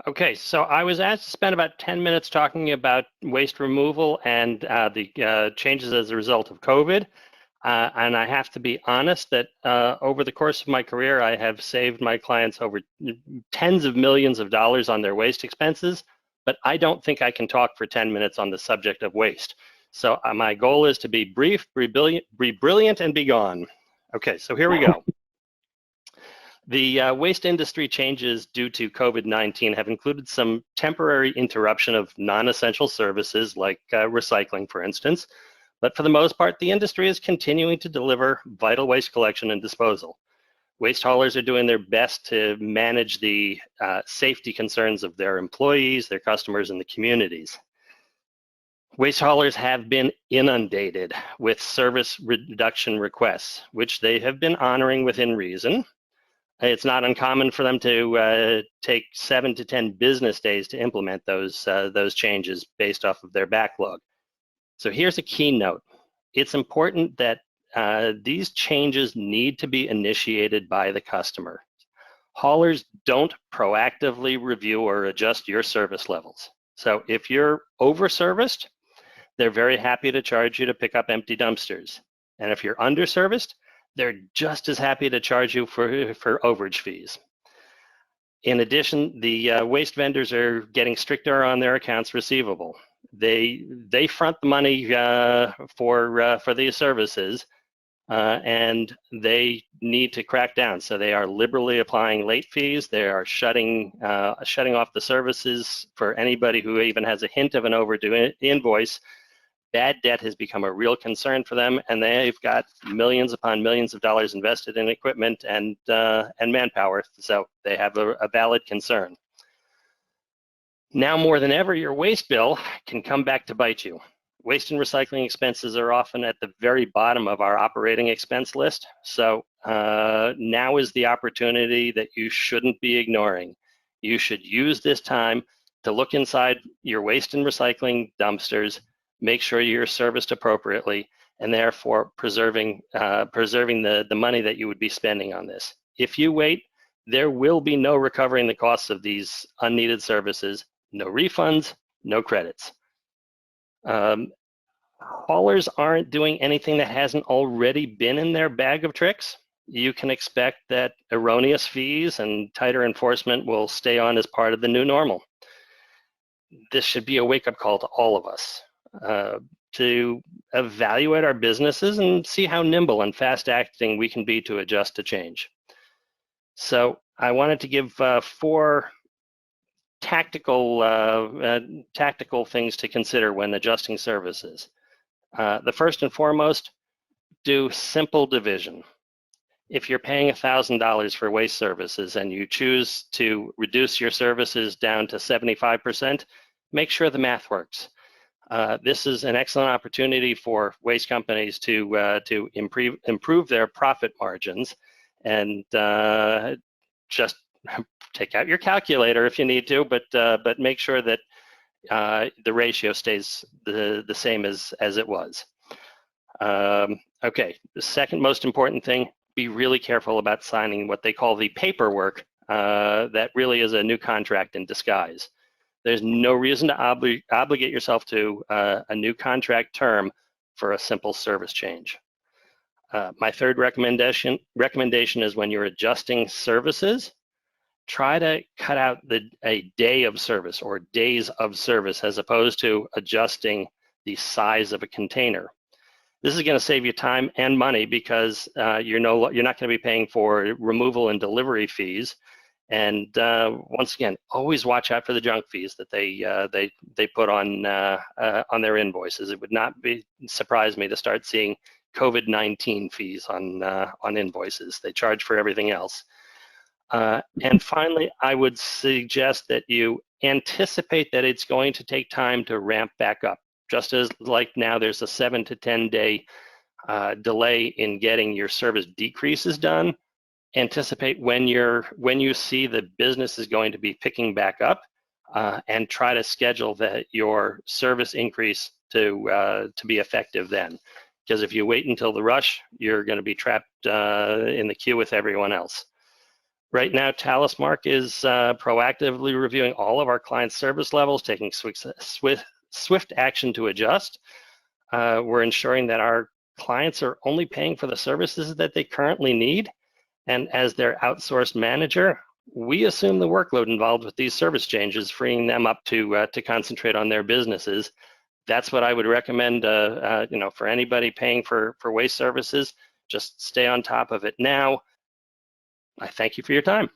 Okay, so I was asked to spend about 10 minutes talking about waste removal and the changes as a result of COVID. And I have to be honest that over the course of my career, I have saved my clients over tens of millions of dollars on their waste expenses, but I don't think I can talk for 10 minutes on the subject of waste. So my goal is to be brief, be brilliant, and be gone. Okay, so here we go. The waste industry changes due to COVID-19 have included some temporary interruption of non-essential services like recycling, for instance, but for the most part, the industry is continuing to deliver vital waste collection and disposal. Waste haulers are doing their best to manage the safety concerns of their employees, their customers, and the communities. Waste haulers have been inundated with service reduction requests, which they have been honoring within reason. It's not uncommon for them to take 7 to 10 business days to implement those changes based off of their backlog. So here's a keynote. It's important that these changes need to be initiated by the customer. Haulers don't proactively review or adjust your service levels. So if you're overserviced, they're very happy to charge you to pick up empty dumpsters. And if you're underserviced, they're just as happy to charge you for overage fees. In addition, the waste vendors are getting stricter on their accounts receivable. They front the money for these services, and they need to crack down. So they are liberally applying late fees. They are shutting off the services for anybody who even has a hint of an overdue invoice. Bad debt has become a real concern for them, and they've got millions upon millions of dollars invested in equipment and manpower, so they have a valid concern. Now more than ever, your waste bill can come back to bite you. Waste and recycling expenses are often at the very bottom of our operating expense list, so now is the opportunity that you shouldn't be ignoring. You should use this time to look inside your waste and recycling dumpsters, make sure you're serviced appropriately, and therefore preserving the money that you would be spending on this. If you wait, there will be no recovering the costs of these unneeded services, no refunds, no credits. Haulers aren't doing anything that hasn't already been in their bag of tricks. You can expect that erroneous fees and tighter enforcement will stay on as part of the new normal. This should be a wake-up call to all of us. To evaluate our businesses and see how nimble and fast-acting we can be to adjust to change. So I wanted to give 4 tactical things to consider when adjusting services. The first and foremost, do simple division. If you're paying $1,000 for waste services and you choose to reduce your services down to 75%, make sure the math works. This is an excellent opportunity for waste companies to improve their profit margins, and just take out your calculator if you need to, but make sure that the ratio stays the same as it was. Okay, the second most important thing, be really careful about signing what they call the paperwork. That really is a new contract in disguise. There's no reason to obligate yourself to a new contract term for a simple service change. My third recommendation is when you're adjusting services, try to cut out a day of service or days of service as opposed to adjusting the size of a container. This is going to save you time and money because you're not going to be paying for removal and delivery fees. And once again, always watch out for the junk fees that they put on their invoices. It would not surprise me to start seeing COVID-19 fees on invoices. They charge for everything else. And finally, I would suggest that you anticipate that it's going to take time to ramp back up. Just as like now there's a 7 to 10 day delay in getting your service decreases done, anticipate when you see the business is going to be picking back up, and try to schedule your service increase to be effective then. Because if you wait until the rush, you're going to be trapped in the queue with everyone else. Right now, Talismark is proactively reviewing all of our clients' service levels, taking swift action to adjust. We're ensuring that our clients are only paying for the services that they currently need. And as their outsourced manager, we assume the workload involved with these service changes, freeing them up to concentrate on their businesses. That's what I would recommend, for anybody paying for waste services. Just stay on top of it now. I thank you for your time.